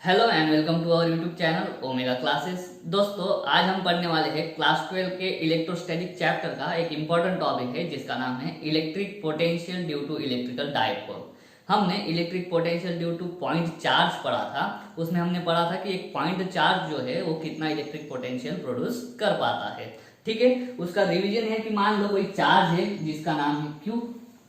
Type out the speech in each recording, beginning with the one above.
Hello and welcome to our YouTube channel Omega classes. दोस्तों, आज हम पढ़ने वाले हैं क्लास 12 के इलेक्ट्रोस्टैटिक चैप्टर का एक इंपॉर्टेंट टॉपिक है जिसका नाम है electric potential due to electrical dipole. हमने electric potential due to point charge पढ़ा था। उसमें हमने पढ़ा था कि एक पॉइंट चार्ज जो है वो कितना इलेक्ट्रिक पोटेंशियल प्रोड्यूस कर पाता है। ठीक है, उसका रिवीजन है कि मान लो कोई चार्ज है जिसका नाम है क्यू।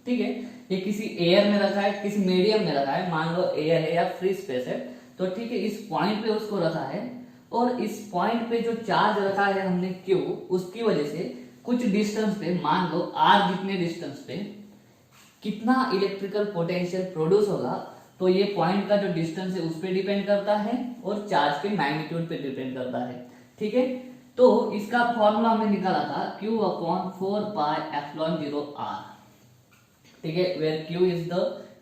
ठीक है, ये किसी एयर में रखा है, किसी मीडियम में रखा है, मान लो एयर है या फ्री स्पेस है। तो ठीक है, इस पॉइंट पे उसको रखा है और इस पॉइंट पे जो चार्ज रखा है हमने क्यू, उसकी वजह से कुछ डिस्टेंस पे, मान लो आर जितने डिस्टेंस पे कितना इलेक्ट्रिकल पोटेंशियल प्रोड्यूस होगा। तो ये पॉइंट का जो डिस्टेंस है उस पर डिपेंड करता है और चार्ज के मैग्नीट्यूड पे डिपेंड करता है। ठीक है, तो इसका फॉर्मूला हमने निकाला था Q अपॉन 4πε0r। ठीक है, where Q is the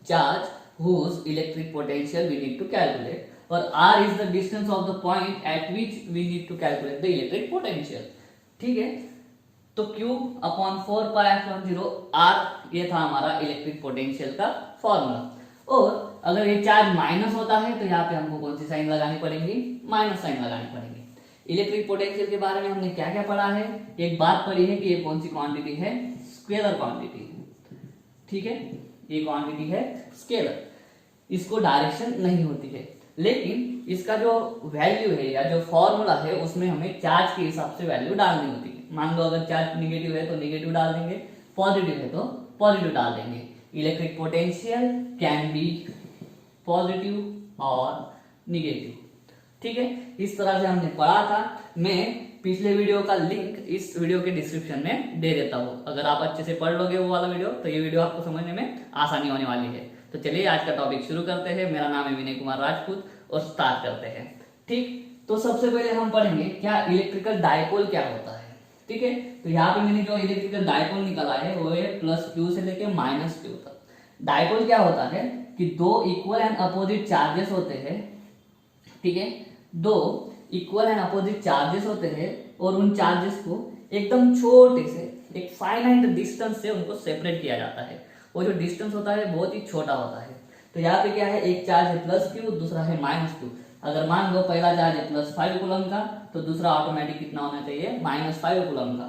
charge whose electric potential we need to calculate और r is the distance of the point at which we need to calculate the electric potential। ठीक है, तो Q upon 4πε0 r ये था हमारा electric potential का formula. और अगर ये चार्ज माइनस होता है तो यहाँ पे हमको कौन सी साइन लगानी पड़ेगी? माइनस साइन लगानी पड़ेगी। इलेक्ट्रिक पोटेंशियल के बारे में हमने क्या क्या पढ़ा है? एक बात पढ़ी है कि ये कौन सी क्वांटिटी है? Scalar quantity. ठीक है, ये क्वांटिटी है स्केलर, इसको डायरेक्शन नहीं होती है। लेकिन इसका जो वैल्यू है या जो फॉर्मूला है उसमें हमें चार्ज के हिसाब से वैल्यू डालनी होती है। मान लो अगर चार्ज निगेटिव है तो निगेटिव डाल देंगे, पॉजिटिव है तो पॉजिटिव डाल देंगे। Electric potential can be positive और निगेटिव। ठीक है, इस तरह से हमने पढ़ा था। मैं पिछले वीडियो का लिंक इस वीडियो के डिस्क्रिप्शन में दे देता हूँ। अगर आप अच्छे से पढ़ लोगे वो वाला वीडियो तो ये वीडियो आपको समझने में आसानी होने वाली है। तो चलिए आज का टॉपिक शुरू करते हैं। मेरा नाम है विनय कुमार राजपूत और स्टार्ट करते हैं। ठीक, तो सबसे पहले हम पढ़ेंगे क्या इलेक्ट्रिकल डायपोल क्या होता है। ठीक है, तो यहाँ पे मैंने जो इलेक्ट्रिकल डायपोल निकाला है वो है प्लस क्यू से लेके माइनस क्यू तक। डायपोल क्या होता है कि दो इक्वल एंड अपोजिट चार्जेस होते हैं। ठीक है, दो इक्वल एंड अपोजिट चार्जेस होते हैं और उन चार्जेस को एकदम छोटे से एक फाइनाइट डिस्टेंस से उनको सेपरेट किया जाता है। वो जो डिस्टेंस होता है बहुत ही छोटा होता है। तो यहाँ पे क्या है, एक चार्ज है प्लस क्यू, दूसरा है माइनस क्यू। अगर मान लो पहला चार्ज है प्लस 5 कूलम का तो दूसरा ऑटोमेटिक कितना होना चाहिए? माइनस 5 कूलम का।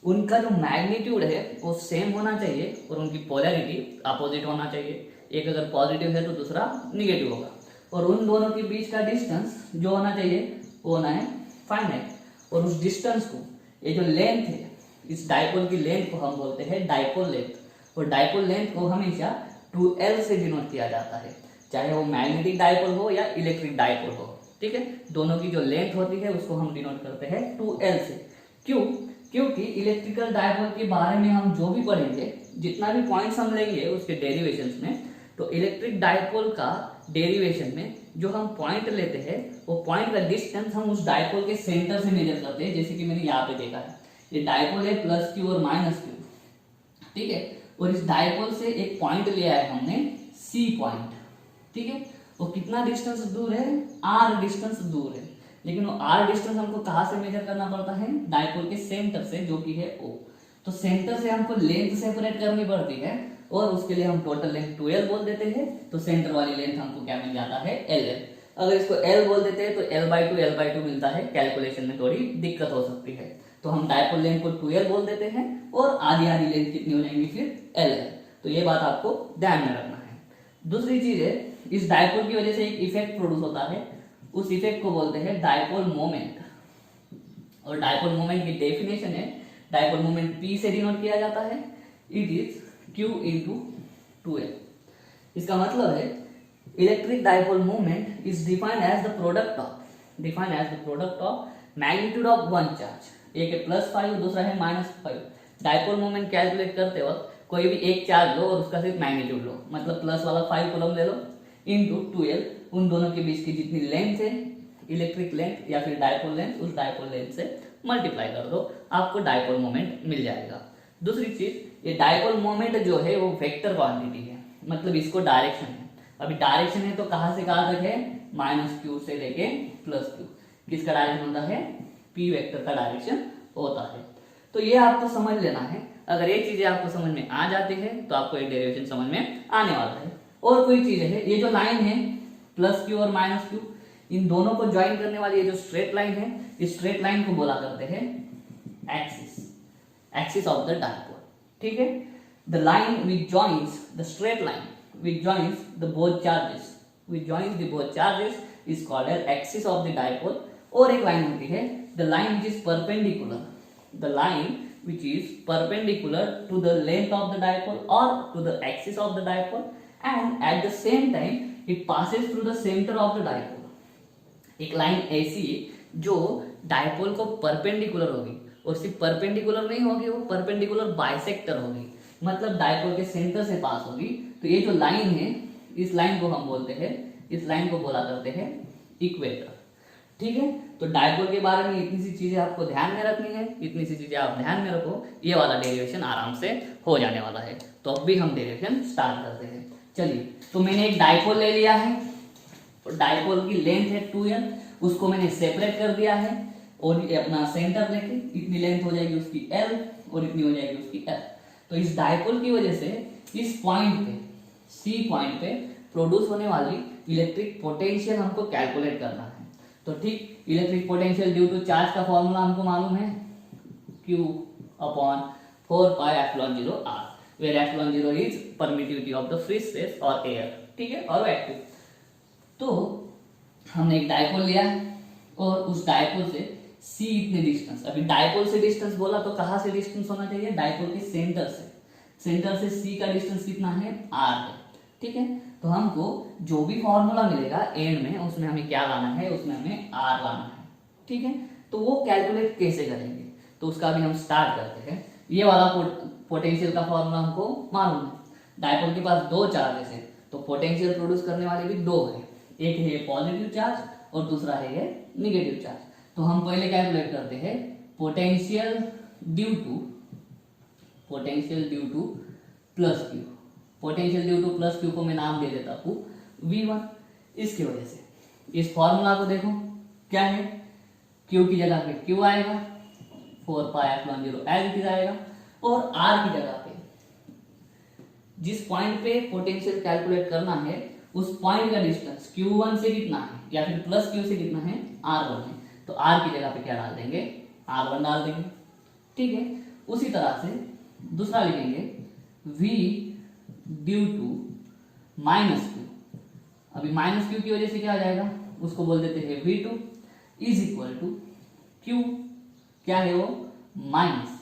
उनका जो मैग्नीट्यूड है वो सेम होना चाहिए और उनकी पोलैरिटी अपोजिट होना चाहिए। एक अगर पॉजिटिव है तो दूसरा निगेटिव होगा। और उन दोनों के बीच का डिस्टेंस जो होना चाहिए वो होना है फाइनाइट। और उस डिस्टेंस को, ये जो लेंथ है, इस डायपोल की लेंथ को हम बोलते हैं डायपोल लेंथ। और डायपोल लेंथ को हमेशा 2L से डिनोट किया जाता है, चाहे वो मैग्नेटिक डायपोल हो या इलेक्ट्रिक डायपोल हो। ठीक है, दोनों की जो लेंथ होती है उसको हम डिनोट करते हैं 2L से। क्यों? क्योंकि इलेक्ट्रिकल डायपोल के बारे में हम जो भी पढ़ेंगे, जितना भी पॉइंट्स हम लेंगे उसके डेरिवेशंस में, तो इलेक्ट्रिक डायपोल का डेरिवेशन में जो हम पॉइंट लेते हैं वो पॉइंट का डिस्टेंस हम उस डायपोल के सेंटर से मेजर करते हैं। जैसे कि मैंने यहाँ पे देखा है, ये डायपोल है प्लस क्यू और माइनस क्यू। ठीक है, और इस डायपोल से एक पॉइंट लिया है हमने सी पॉइंट। ठीक है, वो कितना डिस्टेंस दूर है? आर डिस्टेंस दूर है। लेकिन वो आर डिस्टेंस हमको कहाँ से मेजर करना पड़ता है? डायपोल के सेंटर से, जो कि है ओ। तो सेंटर से हमको लेंथ सेपरेट करनी पड़ती है और उसके लिए हम टोटल लेंथ 2L बोल देते हैं। तो सेंटर वाली लेंथ हमको क्या मिल जाता है? LL। अगर इसको L बोल देते हैं तो L/2 मिलता है। कैलकुलेशन में थोड़ी दिक्कत हो सकती है, तो हम डायपोल लेंथ को 2L बोल देते हैं और आधी आधी लेंथ कितनी हो जाएंगी फिर? LL। तो ये बात आपको ध्यान में रखना है। दूसरी चीज है, इस डायपोल की वजह से एक इफेक्ट प्रोड्यूस होता है, उस इफेक्ट को बोलते हैं डायपोल मोमेंट। और डायपोल मोमेंट की डेफिनेशन है, डायपोल मोमेंट P से डिनोट किया जाता है। It is Q into 2L। इसका मतलब है electric dipole moment is defined as the product of magnitude of one charge. एक है +5, दूसरा है -5। डायपोल मोमेंट कैलकुलेट करते वक्त कोई भी एक चार्ज लो और उसका सिर्फ मैग्नीट्यूड लो, मतलब प्लस वाला 5 कूलम ले लो, इंटू 2L। उन दोनों के बीच की जितनी लेंथ है, इलेक्ट्रिक लेंथ या फिर डायपोल लेंथ, उस डायपोल लेंथ से मल्टीप्लाई कर दो, आपको डायपोल मोमेंट मिल जाएगा। दूसरी चीज, ये डायपोल मोमेंट जो है वो वेक्टर क्वांटिटी है, मतलब इसको डायरेक्शन है। अभी डायरेक्शन है तो कहां से कहां तक है? -Q से लेके +Q। किसका डायरेक्शन होता है? P वेक्टर का डायरेक्शन होता है। तो ये आपको समझ लेना है। अगर ये चीजें आपको समझ में आ जाती है तो आपको ये डेरिवेशन समझ में आने वाला है। और कोई चीज है, ये जो लाइन है +Q और -Q, इन दोनों को ज्वाइन करने वाली ये जो स्ट्रेट लाइन है, इस स्ट्रेट लाइन को बोला करते हैं एक्सिस ऑफ द डायपोल। ठीक है, the line which joins the straight line which joins the both charges is called as axis of the dipole. और एक लाइन होती है the line which is perpendicular to the length of the dipole और to the axis of the dipole and at the same time it passes through the centre of the dipole. एक line ऐसी जो dipole को perpendicular होगी, और सिर्फ perpendicular नहीं होगी, वो परपेंडिकुलर बाइसेक्टर होगी, मतलब डायपोल के सेंटर से पास होगी। तो ये जो लाइन है, इस लाइन को हम बोलते हैं, इस लाइन को बोला करते हैं इक्वेटर। ठीक है, तो डायपोल के बारे में इतनी सी चीजें आपको ध्यान में रखनी है, इतनी सी चीजें आप ध्यान में रखो, ये वाला डेरिवेशन आराम से हो जाने वाला है। तो अब भी हम डेरिवेशन स्टार्ट करते हैं। चलिए, तो मैंने एक डायपोल ले लिया है, तो डायपोल की लेंथ है 2n, उसको मैंने सेपरेट कर दिया है, और ये अपना सेंटर लेके इतनी लेंथ हो जाएगी उसकी l और इतनी हो जाएगी उसकी l। तो इस डायपोल की वजह से इस पॉइंट पे, C पॉइंट पे प्रोड्यूस होने वाली इलेक्ट्रिक पोटेंशियल हमको कैलकुलेट करना है। तो ठीक, electric potential due to charge का फॉर्मूला हमको मालूम है, Q upon 4πε0r, where ε0 is permittivity of the free space और एयर। ठीक है, और वेक्टर। तो हमने एक डायपोल लिया और उस डायपोल से C इतने डिस्टेंस, अभी डायपोल से डिस्टेंस बोला तो कहाँ से डिस्टेंस होना चाहिए, डायपोल के सेंटर से। सेंटर से C का डिस्टेंस कितना है, r है। ठीक है, तो हमको जो भी फॉर्मूला मिलेगा एंड में, उसमें हमें क्या लाना है, उसमें हमें r लाना है। ठीक है, तो वो कैलकुलेट कैसे करेंगे, तो उसका भी हम स्टार्ट करते हैं। ये वाला पोटेंशियल का फॉर्मूला हमको मालूम है, डायपोल के पास दो चार्जेस है, तो पोटेंशियल प्रोड्यूस करने वाले भी दो है, एक है पॉजिटिव चार्ज और दूसरा है ये निगेटिव चार्ज। तो हम पहले कैलकुलेट करते हैं potential due two plus Q. Potential due two plus Q को मैं नाम दे देता हूँ V1। इसकी वजह से इस फॉर्मूला को देखो, क्या है, Q की जगह पे Q आएगा, 4πε0 एज इट इज आएगा, और R की जगह पे जिस पॉइंट पे पोटेंशियल कैलकुलेट करना है उस पॉइंट का डिस्टेंस Q1 से कितना है या फिर प्लस Q से कितना है, R1 है। तो R की जगह पे क्या डाल देंगे, R1 डाल देंगे। ठीक है, उसी तरह से दूसरा लिखेंगे V due to minus Q। अभी माइनस Q की वजह से क्या आ जाएगा, उसको बोल देते हैं V2 is equal to Q, क्या है वो, माइनस।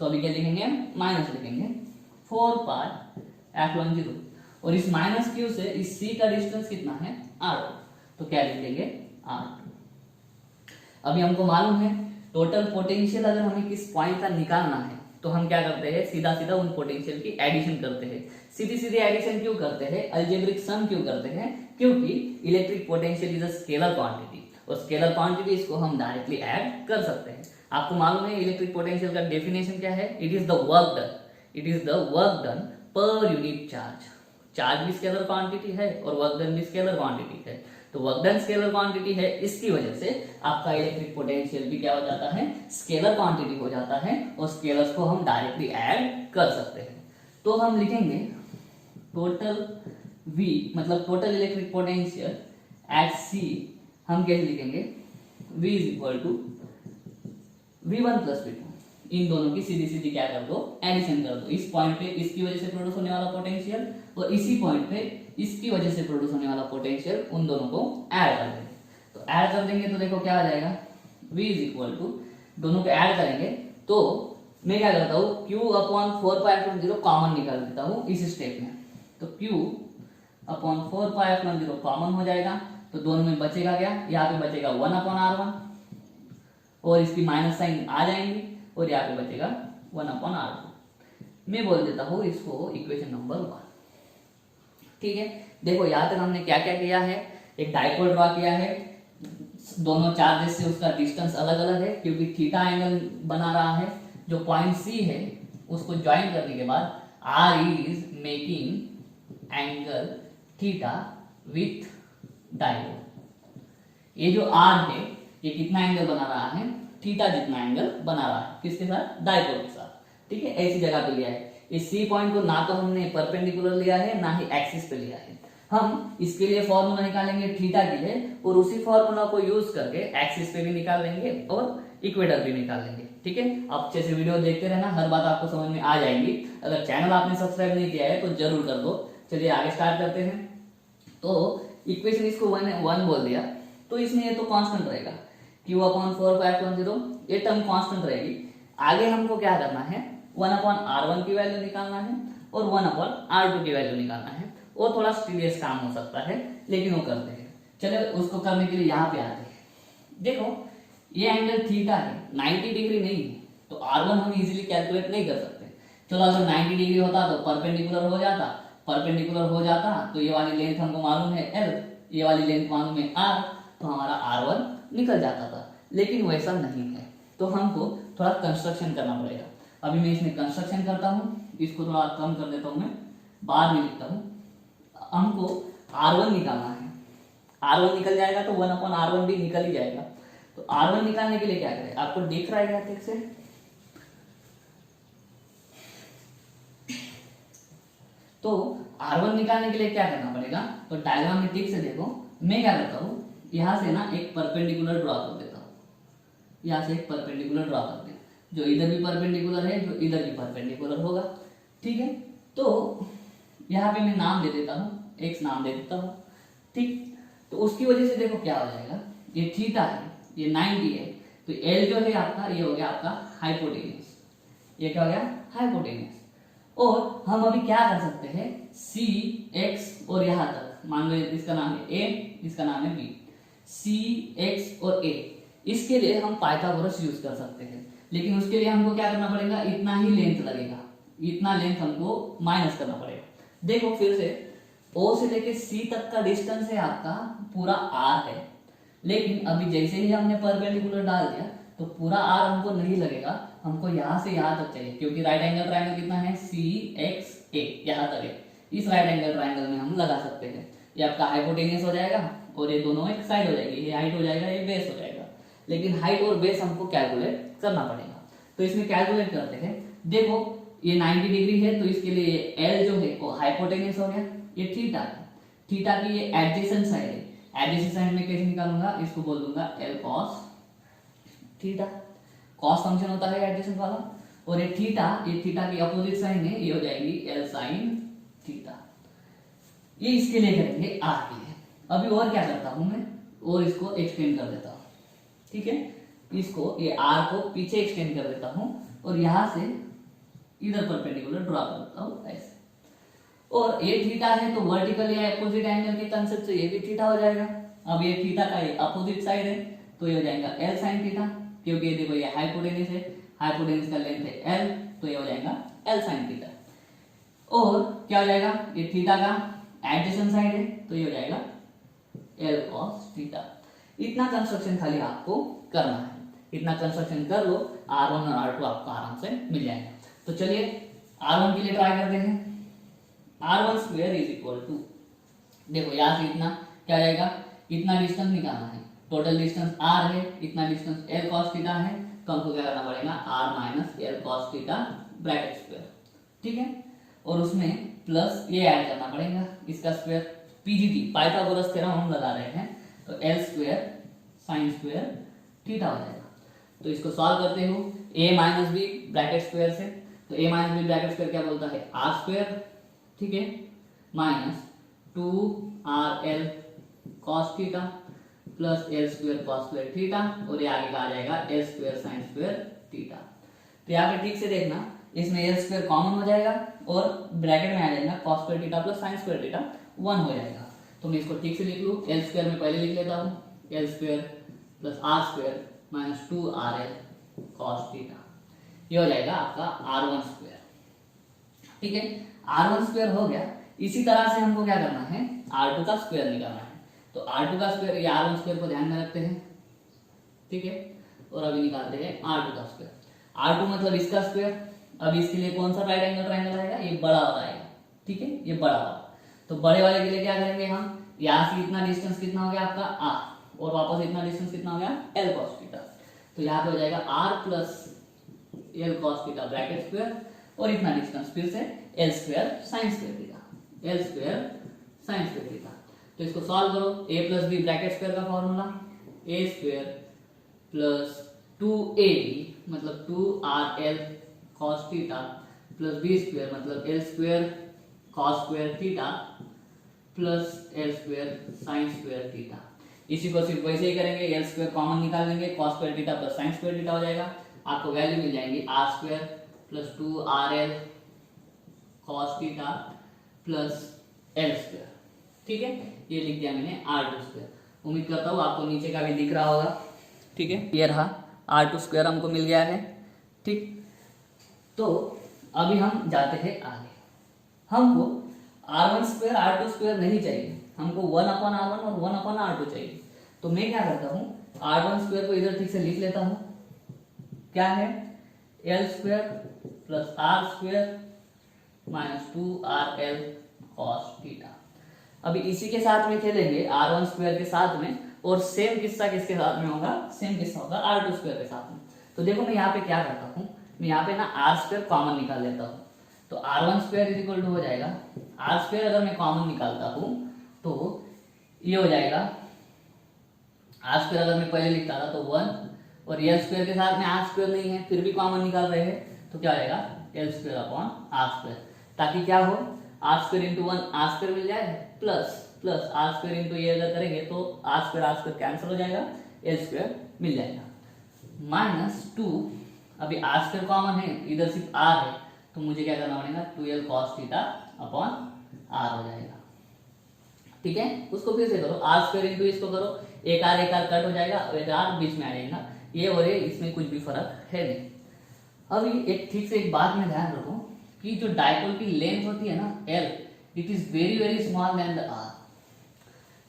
तो अभी क्या लिखेंगे, माइनस लिखेंगे 4πε0, और इस माइनस Q से इस C का डिस्टेंस कितना है, R2, तो क्या लिख देंगे, R2। अभी हमको मालूम है टोटल पोटेंशियल अगर हमें किस पॉइंट का निकालना है तो हम क्या करते हैं, सीधा सीधा उन पोटेंशियल की एडिशन करते हैं। सीधी सीधी एडिशन क्यों करते हैं, अलजेब्रिक सम क्यों करते हैं, क्योंकि electric potential is a scalar quantity, और स्केलर क्वांटिटी इसको हम डायरेक्टली ऐड कर सकते हैं। आपको मालूम है इलेक्ट्रिक पोटेंशियल का डेफिनेशन क्या है, it is the work done per unit charge. Charge भी स्केलर क्वांटिटी है और वर्क डन भी स्केलर क्वांटिटी है, तो वर्क डन स्केलर क्वांटिटी है, इसकी वजह से आपका इलेक्ट्रिक पोटेंशियल भी क्या हो जाता है, स्केलर क्वांटिटी हो जाता है, और स्केलर्स को हम डायरेक्टली ऐड कर सकते हैं। तो हम लिखेंगे टोटल V, मतलब total electric potential at C, हम कैसे लिखेंगे, V is equal to V1 plus V2। इन दोनों की सीधी सीधी क्या कर दो, एडिशन कर दो। इस पॉइंट पे इसकी वजह से प्रोड्यूस होने वाला पोटेंशियल और इसी पॉइंट पे इसकी वजह से प्रोड्यूस होने वाला पोटेंशियल, उन दोनों को ऐड कर देंगे। तो ऐड कर देंगे तो देखो क्या आ जाएगा, V इज इक्वल टू, दोनों को ऐड करेंगे तो मैं क्या करता हूँ, Q अपॉन 4πε0 कॉमन निकाल देता हूँ इस स्टेप में। तो Q अपॉन 4πε0 कॉमन हो जाएगा, तो दोनों में बचेगा क्या, यहाँ पे बचेगा 1/r1 और इसकी माइनस साइन आ जाएंगी, और यहाँ पे बचेगा 1/r2। मैं बोल देता हूँ इसको इक्वेशन नंबर 1। ठीक है, देखो यहाँ तक हमने क्या क्या किया है, एक डायपोल ड्रॉ किया है, दोनों चार्जेस से उसका डिस्टेंस अलग अलग है क्योंकि थीटा एंगल बना रहा है। जो पॉइंट C है उसको ज्वाइन करने के बाद R is making angle theta with dipole. ये जो R है ये कितना एंगल बना रहा है, थीटा जितना एंगल बना रहा है, किसके साथ, डायपोल के साथ। ठीक है, ऐसी जगह पे लिया है। इस C पॉइंट को ना तो हमने परपेंडिकुलर लिया है ना ही एक्सिस पे लिया है, हम इसके लिए फॉर्मूला निकालेंगे थीटा के लिए, और उसी फॉर्मूला को यूज करके एक्सिस पे भी निकाल लेंगे और इक्वेटर भी निकाल लेंगे। ठीक है, आप अच्छे से वीडियो देखते रहना, हर बात आपको समझ में आ जाएगी। अगर चैनल आपने सब्सक्राइब नहीं किया है तो जरूर कर दो। चलिए आगे स्टार्ट करते हैं। तो इक्वेशन इसको 1 बोल दिया, तो इसमें ये तो कांस्टेंट रहेगा, Q/4/10, ये टर्म कांस्टेंट रहेगी। आगे हमको क्या करना है, 1/R1 की वैल्यू निकालना है और 1/R2 की वैल्यू निकालना है। वो थोड़ा सीरियस काम हो सकता है, लेकिन वो करते हैं। चलो उसको करने के लिए यहाँ पे आते हैं। देखो ये एंगल थीटा है, 90 डिग्री नहीं है, तो R1 हम इजीली कैलकुलेट नहीं कर सकते। चलो अगर 90 डिग्री होता तो परपेंडिकुलर हो जाता, परपेंडिकुलर हो जाता तो ये वाली लेंथ हमको मालूम है L, ये वाली लेंथ मालूम है R, तो हमारा R1 निकल जाता था। लेकिन वैसा नहीं है, तो हमको थोड़ा कंस्ट्रक्शन करना पड़ेगा। अभी मैं इसमें कंस्ट्रक्शन करता हूँ, इसको थोड़ा कम कर देता हूँ, मैं बाद में लिखता हूँ। हमको R1 निकालना है, R1 निकल जाएगा तो 1/R1 भी निकल ही जाएगा। तो R1 निकालने के लिए क्या करें, आपको दिख रहा है क्या ठीक से? तो R1 निकालने के लिए क्या करना पड़ेगा, तो डायग्राम में ठीक से देखो। मैं क्या करता हूँ, यहां से ना एक परपेंडिकुलर ड्रॉ कर देता हूँ, यहां से एक परपेंडिकुलर ड्रॉ कर दे, जो इधर भी परपेंडिकुलर है, जो इधर भी परपेंडिकुलर होगा। ठीक है, तो यहाँ पे मैं नाम दे देता हूँ, एक्स नाम दे देता हूँ। ठीक, तो उसकी वजह से देखो क्या हो जाएगा, ये थीटा है, ये 90 है, तो एल जो है आपका, ये हो गया आपका हाइपोटेन्यूस, ये क्या हो गया हाइपोटेन्यूस। और हम अभी क्या कर सकते हैं, सी एक्स और यहां तक मान लो इसका नाम है ए, इसका नाम है बी, सी एक्स और ए, इसके लिए हम पाइथागोरस यूज कर सकते हैं। लेकिन उसके लिए हमको क्या करना पड़ेगा, इतना ही लेंथ लगेगा, इतना लेंथ हमको माइनस करना पड़ेगा। देखो फिर से O से लेके C तक का डिस्टेंस है आपका पूरा R है, लेकिन अभी जैसे ही हमने परपेंडिकुलर डाल दिया तो पूरा R हमको नहीं लगेगा, हमको यहाँ से यहाँ तक चाहिए, क्योंकि राइट एंगल ट्रायंगल कितना है, CXA, यहाँ तक है। इस राइट एंगल ट्रायंगल में हम लगा सकते हैं। ये आपका हाइपोटेन्यूस हो जाएगा और ये दोनों एक साइड हो जाएगी, ये हाइट हो जाएगा, ये बेस हो जाएगा। लेकिन हाइट और बेस हमको कैलकुलेट करना पड़ेगा, तो इसमें कैलकुलेट करते हैं। देखो ये 90 डिग्री है, तो इसके लिए L जो है वो हाइपोटेन्यूस हो गया, ये थीटा है, थीटा की ये एडजेसेंट साइड है। एडजेसेंट साइड में कैसे निकालूंगा, इसको बोल दूंगा L cos theta, cos function होता है एडजेसेंट वाला, और ये थीटा की अपोजिट साइन है, ये हो जाएगी L sin थीटा। ये इसके लिए करेंगे R के लिए। अभी और क्या करता हूं मैं, और इसको एक्सटेंड कर देता हूं। ठीक है, इसको ये R को पीछे एक्सटेंड कर देता हूं और यहां से इधर परपेंडिकुलर ड्रॉ कर देता हूं ऐसे। और ये थीटा है तो वर्टिकल या अपोजिट एंगल के कंसेप्ट से ये भी थीटा हो जाएगा। अब ये थीटा का ये अपोजिट साइड है, तो ये हो जाएगा L sin थीटा, क्योंकि ये देखो ये हाइपोटेन्यूस है, हाइपोटेन्यूस का लेंथ है L, तो ये हो जाएगा L sin थीटा। और क्या हो जाएगा, ये थीटा का एडजेसेंट साइड है, तो ये हो जाएगा L cos थीटा। इतना कंस्ट्रक्शन खाली आपको करना है, इतना कंस्ट्रक्शन कर लो, R1 और R2 आपको आराम से मिल जाएगा। तो चलिए R1 के लिए ट्राई करते हैं। R1 square is equal to, देखो यहाँ से इतना क्या जाएगा, इतना डिस्टेंस निकालना है, टोटल डिस्टेंस R है, इतना डिस्टेंस L cos थीटा है, तो हमको क्या करना पड़ेगा, R minus L cos theta bracket square. ठीक है, और उसमें प्लस ये ऐड करना पड़ेगा, इसका स्क्वायर, पीजीटी पाइथागोरस थ्योरम हम लगा रहे हैं, तो L square sine square theta हो जाएगा। तो इसको सॉल्व करते हो, a minus B bracket square से, तो a minus B bracket square क्या बोलता है, R स्क्वायर, ठीक है, minus 2RL cos theta plus L square cos square theta, और ये आगे का आ जाएगा L square sine square theta. तो यहाँ पे ठीक से देखना, इसमें L स्क्वायर कॉमन हो जाएगा और ब्रैकेट में आ जाएगा cos square theta plus sine square theta 1 हो जाएगा। तो मैं इसको ठीक से लिख लूँ, L स्क्वायर में पहले लिख लेता हूँ, L square plus R square minus 2RL cos theta, ये हो जाएगा आपका R1 स्क्वायर। ठीक है, R1 स्क्वायर हो गया। इसी तरह से हमको क्या करना है, R2 का स्क्वायर निकालना है। तो R2 का स्क्वायर, ये R1 स्क्वायर को ध्यान में रखते हैं, ठीक है, और अभी निकालते हैं R2 का स्क्वायर। R2 मतलब इसका स्क्वायर। अब इसके लिए कौन सा राइट एंगल ट्रायंगल आएगा, ये बड़ा वाला आएगा, ठीक है, ये बड़ा वाला। तो बड़े वाले के लिए क्या करेंगे हम, यहाँ से इतना डिस्टेंस कितना हो गया आपका R, और वापस इतना डिस्टेंस कितना हो गया L cos थीटा। तो यहाँ पे हो जाएगा R plus L cos theta bracket square, और इतना डिस्टेंस फिर से L square sine square theta, L square sine square theta. तो इसको सॉल्व करो, a plus B bracket square का formula A square plus 2ab मतलब 2rl cos theta plus B square मतलब L square cos square theta plus L square sine square theta. इसी को सिर्फ वैसे ही करेंगे, एल स्क्वायर कॉमन निकाल लेंगे, cos square theta plus sine square theta हो जाएगा। आपको वैल्यू मिल जाएंगी R square plus 2rl cos theta plus L square. ठीक है, ये लिख दिया मैंने r2 स्क्वायर। उम्मीद करता हूँ आपको नीचे का भी दिख रहा होगा। ठीक है, ये रहा r2 स्क्वायर हमको मिल गया है। ठीक, तो अभी हम जाते हैं आगे। हमको r1 स्क्वायर r2 स्क्वायर नहीं चाहिए, हमको 1/r1 और 1/r2 चाहिए। तो मैं क्या करता हूँ, r1 स्क्वायर को इधर ठीक से लिख लेता हूँ, क्या है L square plus R square minus 2rl cos theta. अभी इसी के साथ में खेलेंगे r1 स्क्वायर के साथ में, और सेम किस्सा किसके साथ में होगा, सेम किस्सा होगा r2 स्क्वायर के साथ में। तो देखो मैं यहाँ पे क्या करता हूँ, मैं यहाँ पे ना r स्क्वायर कॉमन निकाल लेता हूँ। तो r1 square is equal to हो जाएगा, r स्क्वायर अगर मैं कॉमन निकालता हूँ तो ये हो जाएगा, r स्क्वायर अगर मैं पहले लिखता था तो 1, और एल स्क्वायर के साथ में r स्क्वायर नहीं है फिर भी कॉमन निकाल रहे हैं, तो क्या हो जाएगा L square upon R square, ताकि क्या हो R square into 1 R square मिल जाए plus plus R square into ये अगर करेंगे तो आर स्क्वायर कैंसिल हो जाएगा, एल स्क्वायर मिल जाएगा माइनस 2। अभी आर स्क्वायर कॉमन है, इधर सिर्फ आर है, तो मुझे क्या करना पड़ेगा 2l cos theta upon are हो जाएगा। ठीक है, उसको फिर से करो, आर स्क्वायर इंटू इसको करो, एक आर कट हो जाएगा और एक आर बीच में आ जाएगा, ये और ये इसमें कुछ भी फर्क है नहीं। अभी एक ठीक से एक बात में ध्यान रखो कि जो डायपोल की लेंथ होती है ना L, it is very very small then the R।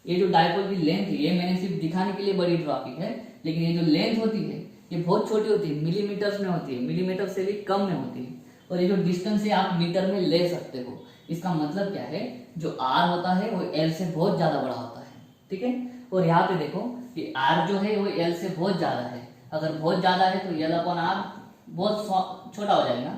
ये जो डायपोल की लेंथ है, ये मैंने सिर्फ दिखाने के लिए बड़ी ड्रॉपिंग है, लेकिन ये जो लेंथ होती है ये बहुत छोटी होती है, मिलीमीटर्स में होती है, मिलीमीटर से भी कम में होती है। और ये जो डिस्टेंस है आप मीटर में ले सकते हो। इसका मतलब क्या है, जो R होता है वो L से बहुत ज्यादा बड़ा होता है। ठीक है, और यहाँ पे देखो कि R जो है वो L से बहुत ज्यादा है, अगर बहुत ज्यादा है तो L अपॉन R बहुत छोटा हो जाएगा,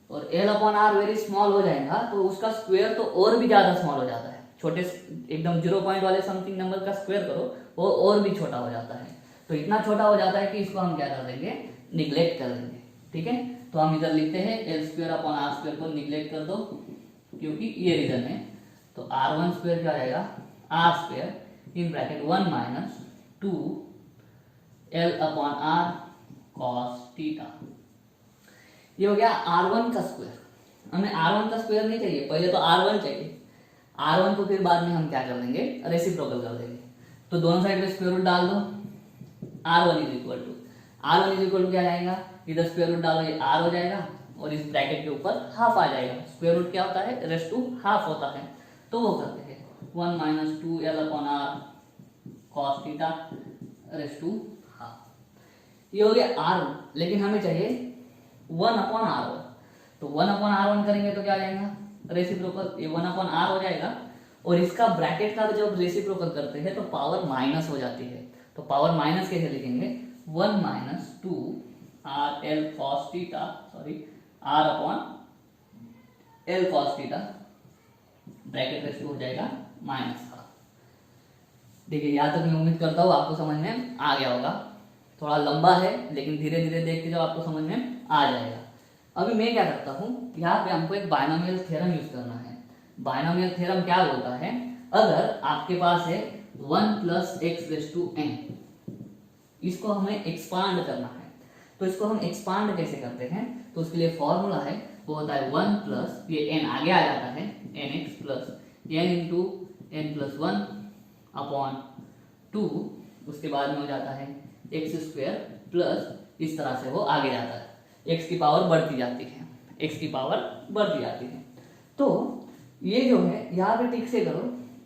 और L upon R very small हो जाएगा, तो उसका स्क्वायर तो और भी ज्यादा स्मॉल हो जाता है। छोटे एकदम 0 पॉइंट वाले समथिंग नंबर का स्क्वायर करो वो और भी छोटा हो जाता है। तो इतना छोटा हो जाता है कि इसको हम क्या कर देंगे, निग्लेक्ट कर देंगे। ठीक है, तो हम इधर लिखते हैं L square upon R square को निग्लेक्ट कर दो, क्योंकि ये रीजन है। तो r1 स्क्वायर क्या रहेगा, R square in bracket 1 minus 2l upon R cos theta. ये हो गया r1 का स्क्वायर। हमें r1 का स्क्वायर नहीं चाहिए, पहले तो r1 चाहिए, r1 को फिर बाद में हम क्या कर देंगे, रेसिप्रोकल कर देंगे। तो दोनों साइड में स्क्वायर रूट डाल दो, r1 इज इक्वल टू क्या आएगा, इधर स्क्वायर रूट डालो ये r हो जाएगा, और इस ब्रैकेट के ऊपर हाफ आ जाएगा। स्क्वायर रूट क्या होता है, रेस टू हाफ होता है, तो वो करते हैं 1 minus 2l upon R cos theta raise to half. ये हो गया r1, लेकिन हमें चाहिए 1 अपॉन r1। तो 1 अपॉन r1 करेंगे तो क्या आ जाएगा, रेसिप्रोकल, ये 1 अपॉन r हो जाएगा, और इसका ब्रैकेट का जब रेसिप्रोकल करते हैं तो पावर माइनस हो जाती है। तो पावर माइनस कैसे लिखेंगे, 1 minus 2 R L cos theta, sorry R upon L cos theta, bracket raise to हो जाएगा माइनस का। देखिए यहाँ तक मैं उम्मीद करता हूँ आपको समझ में आ गया होगा। थोड़ा लंबा है लेकिन धीरे धीरे देखते जाओ आपको समझ में आ जाएगा। अभी मैं क्या करता हूँ, यहाँ पे हमको एक बायनोमियल थ्योरम यूज करना है। बायनोमियल थ्योरम क्या बोलता है, अगर आपके पास है 1 plus X raise to N, इसको हमें एक्सपांड करना है। तो इसको हम एक्सपांड कैसे करते हैं, तो उसके लिए फॉर्मूला है, वो होता है 1 प्लस ये n आगे आ जाता है nx plus n into n plus 1 upon 2, उसके बाद में हो जाता है एक्स स्क्वायर प्लस इस तरह से वो आगे जाता है, x की पावर बढ़ती जाती है, x की पावर बढ़ती जाती है। तो ये जो है यहाँ पे ठीक से करो,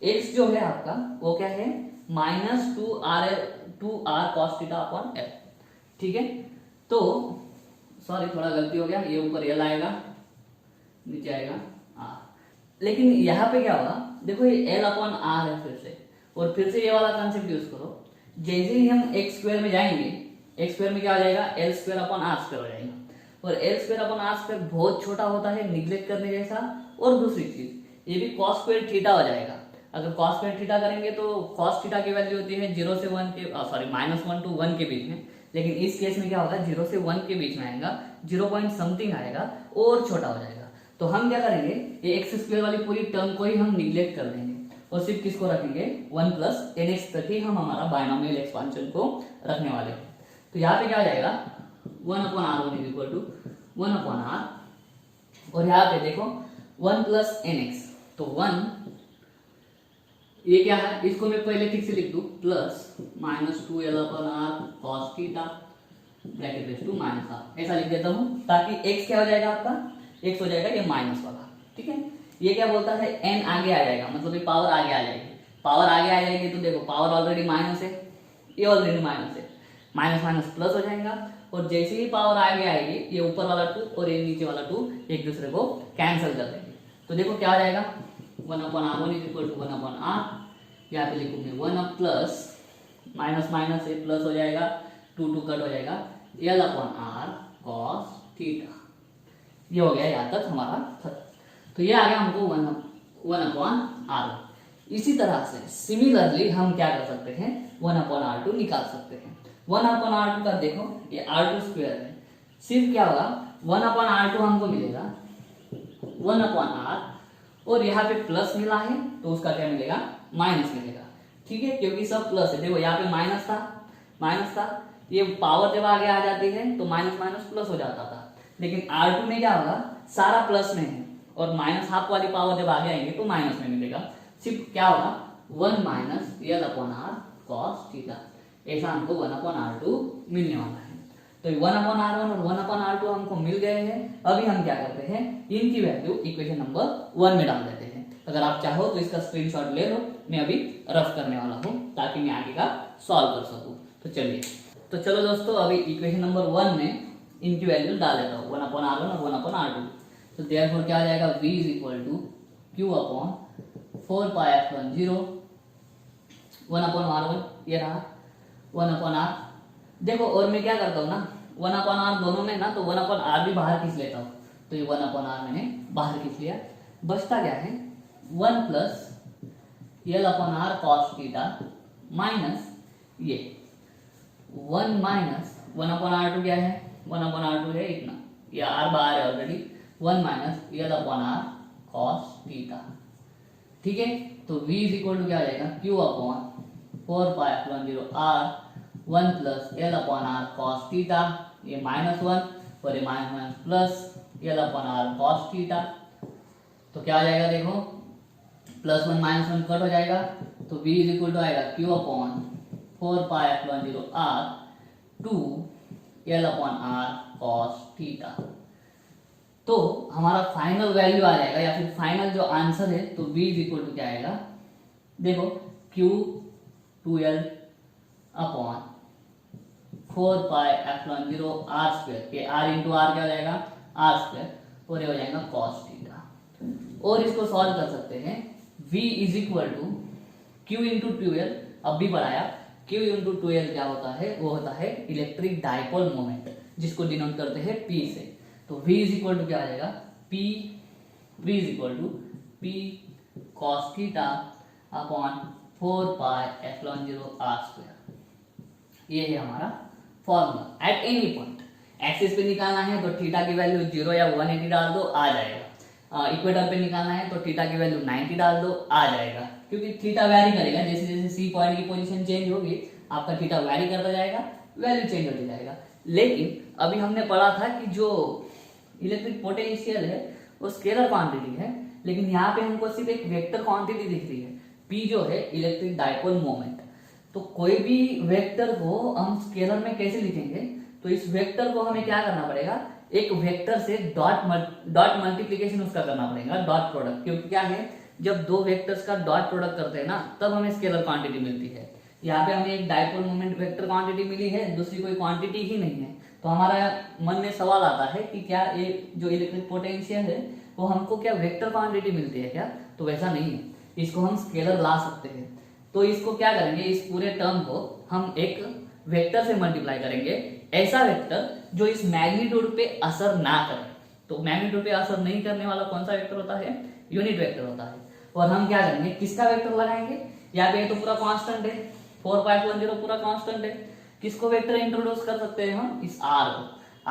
x जो है आपका वो क्या है minus 2r cos theta upon l। ठीक है, तो सॉरी थोड़ा गलती हो गया, ये ऊपर l आएगा, नीचे आएगा r, लेकिन यहाँ पे क्या होगा, देखो ये l अपॉन r है फिर से, और फिर से ये वाला कंसेप्ट यूज करो। जैसे ही हम x स्क्वायर में जाएंगे, x स्क्वायर में क्या हो जाएगा, l square upon r square हो जाएगा, और l square upon r square बहुत छोटा होता है, निग्लेक्ट करने जैसा। और दूसरी चीज, ये भी कॉस स्क्वायर थीटा हो जाएगा। अगर कॉस स्क्वायर थीटा करेंगे तो कॉस थीटा की वैल्यू होती है 0 से 1 के -1 to 1 के बीच में, लेकिन इस केस में क्या होगा 0 से 1 के बीच में आएगा, 0 पॉइंट समथिंग आएगा और छोटा हो जाएगा। तो हम क्या करेंगे, ये एक्स स्क्वायर वाली पूरी टर्म को ही हम निग्लेक्ट कर देंगे और सिर्फ किसको रखेंगे 1 + nx तक ही हम हमारा बायनोमियल एक्सपांशन को रखने वाले हैं। तो यहाँ पे क्या हो जाएगा 1/r1 = 1/r, और यहाँ पे देखो 1 + nx, तो 1 ये क्या है, इसको मैं पहले ठीक से लिख दूं +-2l/r cos थीटा -r, ऐसा लिख देता हूं ताकि x क्या हो जाएगा आपका, x हो जाएगा ये माइनस वाला, ठीक है। ये क्या बोलता है n आगे आ जाएगा, मतलब ये पावर आगे आ जाएगी, पावर आगे आ जाएगी तो देखो पावर ऑलरेडी माइनस है, ये ऑलरेडी माइनस है, माइनस माइनस प्लस हो जाएगा, और जैसे ही पावर आगे आएगी ये ऊपर वाला 2 और ये नीचे वाला 2 एक दूसरे को कैंसिल कर देंगे। तो देखो क्या हो जाएगा 1/r1 = 1/r, यहाँ पे लिखूंगे 1 प्लस माइनस माइनस से प्लस हो जाएगा, 2 कट हो जाएगा, l/r cos थीटा। ये हो गया यहाँ तक हमारा खत्म। तो ये आ गया हमको 1/r1। इसी तरह से सिमिलरली हम क्या कर सकते हैं 1/r2 निकाल सकते हैं। 1/r2 का देखो ये r2 स्क्वायर है, सिर्फ क्या होगा 1/r2 हमको मिलेगा 1/r, और यहाँ पे प्लस मिला है तो उसका क्या मिलेगा माइनस मिलेगा, ठीक है, क्योंकि सब प्लस है। देखो यहाँ पे माइनस था, ये पावर जब आगे आ जाती है तो माइनस माइनस प्लस हो जाता था, लेकिन R2 में क्या होगा सारा प्लस में है, और माइनस हाफ वाली पावर जब आगे आएंगे तो माइनस में मिलेगा, सिर्फ क्या होगा 1 - l/r cos थीटा, ऐसा हमको 1/r2 मिलने वाला है। तो 1/r1 और 1/r2 हमको मिल गए हैं। अभी हम क्या करते हैं, इनकी वैल्यू इक्वेशन नंबर 1 में डाल देते हैं। अगर आप चाहो तो इसका स्क्रीनशॉट ले लो, मैं अभी रफ करने वाला हूँ ताकि मैं आगे का सॉल्व कर सकूँ। तो चलिए, तो चलो दोस्तों अभी इक्वेशन नंबर 1 में इनकी वैल्यू डाल देता हूँ 1/r1 और 1/r2। तो देयरफॉर क्या आ जाएगा v = q/4πε0 1/r1, ये रहा 1/r। देखो और मैं क्या करता हूँ ना 1/r दोनों में ना, तो 1/r भी बाहर खींच लेता हूँ, तो ये 1/r मैंने बाहर खींच लिया। बचता क्या है 1 + l/r cos थीटा माइनस ये 1 - 1/r2 क्या है 1/r2 है इतना, ये r बाहर है ऑलरेडी, 1 - l/r cos थीटा, ठीक है। तो v = क्या आ जाएगा q/4πε0 r 1 + l/r cos theta, ये -1 और ये minus plus l/r cos theta. तो क्या आ जाएगा देखो +1 -1 कट हो जाएगा, तो v = आएगा q/4πε0 r 2 l/r cos theta. तो हमारा फाइनल वैल्यू आ जाएगा या फिर फाइनल जो आंसर है, तो v = क्या आएगा देखो q 2l/4πε0 r², के r × r क्या हो जाएगा r², और ये हो जाएगा cos थीटा। और इसको सॉल्व कर सकते हैं v = q × 2l, अब भी बढ़ाया q × 2l क्या होता है, वो होता है इलेक्ट्रिक डाइपोल मोमेंट, जिसको डिनोट करते हैं p से। तो v = क्या आ जाएगा v = p cos θ/4πε0 r²। ये है हमारा formula. At any point axis पे निकालना है तो थीटा की वैल्यू 0 या 180 डाल दो, आ जाएगा। इक्वेटर पे निकालना है तो थीटा की वैल्यू 90 डाल दो, आ जाएगा, क्योंकि थीटा वैरी करेगा, जैसे जैसे सी पॉइंट की पोजीशन चेंज होगी आपका थीटा वैरी करता जाएगा, वैल्यू चेंज होती जाएगा। लेकिन अभी हमने पढ़ा था कि जो इलेक्ट्रिक पोटेंशियल है वो स्केलर क्वांटिटी है, लेकिन यहाँ पे हमको सिर्फ एक वेक्टर क्वांटिटी दिख रही है, p जो है इलेक्ट्रिक डाइपोल मोमेंट। तो कोई भी वेक्टर को हम स्केलर में कैसे लिखेंगे, तो इस वेक्टर को हमें क्या करना पड़ेगा, एक वेक्टर से डॉट मल्टीप्लीकेशन उसका करना पड़ेगा, डॉट प्रोडक्ट, क्योंकि क्या है जब दो वेक्टर्स का डॉट प्रोडक्ट करते हैं ना तब हमें स्केलर क्वांटिटी मिलती है। यहाँ पे हमें एक डाइपोल मोमेंट वेक्टर क्वांटिटी मिली है, दूसरी कोई क्वांटिटी ही नहीं है। तो हमारा मन में सवाल आता है कि क्या ये जो इलेक्ट्रिक पोटेंशियल है वो हमको क्या वेक्टर क्वांटिटी मिलती है क्या, तो वैसा नहीं है, इसको हम स्केलर ला सकते हैं। तो इसको क्या करेंगे, इस पूरे टर्म को हम एक वेक्टर से मल्टीप्लाई करेंगे, ऐसा वेक्टर जो इस मैग्नीट्यूड पे असर ना करे। तो मैग्नीट्यूड पे असर नहीं करने वाला कौन सा वेक्टर होता है, यूनिट वेक्टर होता है। और हम क्या करेंगे, किसका वेक्टर लगाएंगे, यहाँ पे तो पूरा कांस्टेंट है, 4π10 पूरा कांस्टेंट है, किसको वेक्टर इंट्रोड्यूस कर सकते हैं हम, इस r को।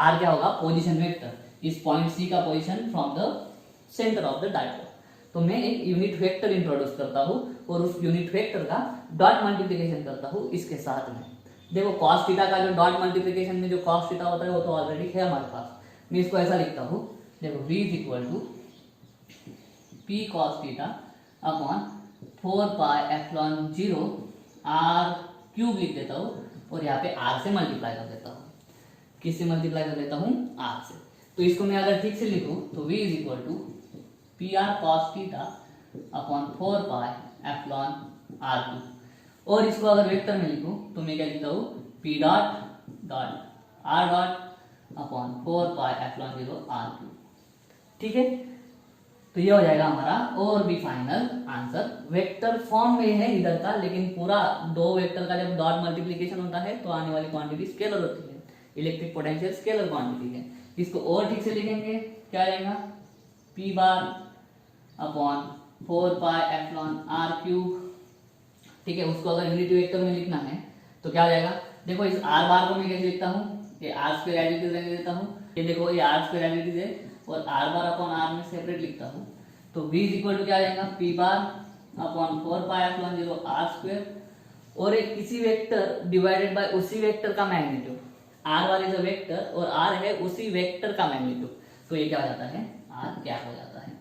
r क्या होगा, पोजीशन वेक्टर, इस पॉइंट C का position from the centre of the dipole. तो मैं एक यूनिट वेक्टर इंट्रोड्यूस करता हूँ और उस यूनिट वेक्टर का डॉट मल्टीप्लिकेशन करता हूँ इसके साथ में। देखो cos थीटा का जो डॉट मल्टीप्लिकेशन में जो cos थीटा होता है वो तो ऑलरेडी है हमारे पास। मैं इसको ऐसा लिखता हूँ, देखो v is equal to p cos theta upon 4π0 r cube लिख देता हूँ और यहाँ पे r से मल्टीप्लाई कर देता हूँ। किससे मल्टीप्लाई कर देता हूँ, r से। तो इसको मैं अगर ठीक से लिखूँ तो v is equal to P R cos theta upon 4π0 और इसको अगर वेक्टर में लिखूं तो मैं क्या लिखता हूँ, P dot dot R dot upon 4π0 ठीक है। तो ये हो जाएगा हमारा और भी फाइनल आंसर। वेक्टर फॉर्म में है इधर का, लेकिन पूरा दो वेक्टर का जब डॉट मल्टीप्लिकेशन होता है तो आने वाली क्वांटिटी स्केलर होती है। इलेक्ट्रिक पोटेंशियल स्केलर क्वांटिटी है। इसको और ठीक से लिखेंगे, क्या आ जाएगा, पी बार अपॉन 4π0 क्यूब, ठीक है। उसको अगर यूनिट वेक्टर में लिखना है तो क्या हो जाएगा, देखो इस आर बार को मैं कैसे लिखता हूँ, ये R square as it is रहने देता हूँ, ये देखो ये R square as it is है और आर बार अपॉन आर में सेपरेट लिखता हूँ। तो v इज इक्वल टू क्या आ जाएगा, P bar upon 4π0 R square और एक किसी वेक्टर डिवाइडेड बाय उसी वेक्टर का magnitude. R bar is a vector और आर है उसी वेक्टर का मैग्नीट्यूड, तो ये क्या हो जाता है, आर कैप हो जाता है।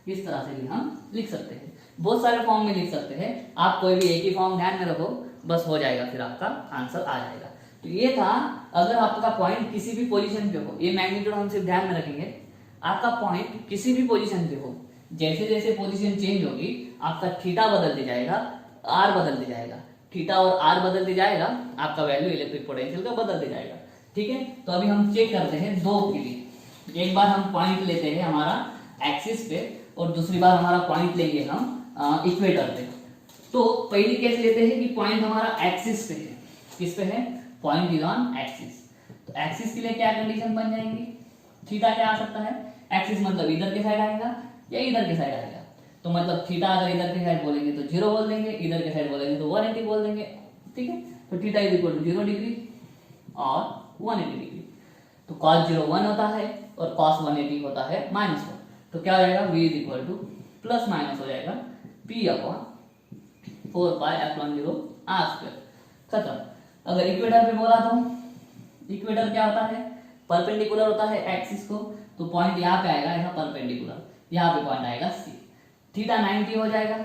इस तरह से भी हम लिख सकते हैं, बहुत सारे फॉर्म में लिख सकते हैं। आप कोई भी एक ही फॉर्म ध्यान में रखो, बस हो जाएगा, फिर आपका आंसर आ जाएगा। तो ये था, अगर आपका पॉइंट किसी भी पोजीशन पे हो, ये मैग्नीट्यूड हम सिर्फ ध्यान में रखेंगे, आपका पॉइंट किसी भी पोजीशन पे हो, जैसे जैसे पोजीशन चेंज होगी आपका थीटा बदलते जाएगा, आर बदलते जाएगा, थीटा और आर बदलते जाएगा, आपका वैल्यू इलेक्ट्रिक पोटेंशियल का बदलते जाएगा, ठीक है। तो अभी हम चेक करते हैं दो के लिए। एक बार हम पॉइंट लेते हैं हमारा एक्सिस पे और दूसरी बार हमारा पॉइंट लेंगे हम इक्वेटर पे। तो पहली केस लेते हैं कि पॉइंट हमारा एक्सिस पे है, किस पे है, पॉइंट इज ऑन एक्सिस। तो एक्सिस के लिए क्या कंडीशन बन जाएंगी, थीटा क्या आ सकता है, एक्सिस मतलब इधर के साइड आएगा या इधर के साइड आएगा। तो मतलब थीटा अगर इधर के साइड बोलेंगे तो 0 बोल देंगे, इधर के साइड बोलेंगे तो 180 बोल देंगे, ठीक है। तो theta is equal to 0 degree और 180 डिग्री। तो cos 0 1 होता है और cos 180 होता है -1। तो क्या हो जाएगा, v is equal two plus minus हो जाएगा p अपॉन 4π0 r स्क्वायर, खत्म। अगर इक्वेटर पे बोला तो इक्वेटर क्या होता है, परपेंडिकुलर होता है एक्सिस को, तो पॉइंट यहाँ पे आएगा, यहाँ परपेंडिकुलर, यहाँ पे पॉइंट आएगा C। थीटा 90 हो जाएगा,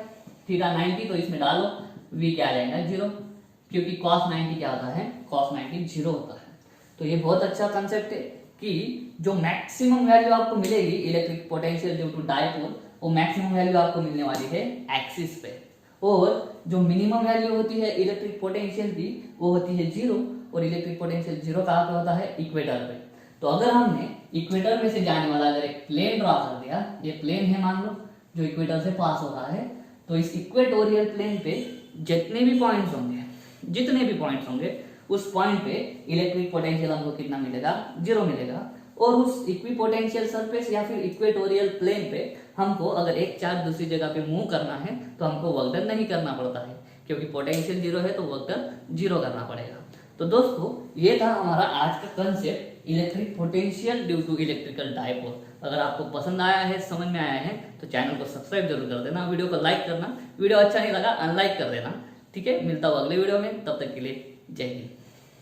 थीटा 90 तो इसमें डालो, v क्या आ जाएगा 0, क्योंकि cos 90 क्या होता है, cos 90 0 होता है। तो ये बहुत अच्छा कंसेप्ट है कि जो मैक्सिमम वैल्यू आपको मिलेगी electric potential due to dipole, वो मैक्सिमम वैल्यू आपको मिलने वाली है एक्सिस पे, और जो मिनिमम वैल्यू होती है इलेक्ट्रिक पोटेंशियल की वो होती है 0, और इलेक्ट्रिक पोटेंशियल 0 कहाँ पे होता है, इक्वेटर पे। तो अगर हमने इक्वेटर में से जाने वाला अगर एक प्लेन ड्रॉ कर दिया, ये प्लेन है मान लो जो इक्वेटर से पास हो रहा है, तो इस इक्वेटोरियल प्लेन पे जितने भी पॉइंट्स होंगे उस पॉइंट पे इलेक्ट्रिक पोटेंशियल हमको कितना मिलेगा, 0 मिलेगा। और उस इक्विपोटेंशियल सरफेस या फिर इक्वेटोरियल प्लेन पे हमको अगर एक चार्ज दूसरी जगह पे मूव करना है तो हमको वर्क डन नहीं करना पड़ता है, क्योंकि पोटेंशियल 0 है तो वर्क डन 0 करना पड़ेगा। तो दोस्तों ये था हमारा आज का concept, electric potential due to electrical dipole. अगर आपको पसंद आया है, समझ में आया है, तो चैनल को सब्सक्राइब जरूर कर देना, वीडियो को लाइक करना, वीडियो अच्छा नहीं लगा अनलाइक कर देना, ठीक है। मिलता हूँ अगले वीडियो में, तब तक के लिए जय हिंद।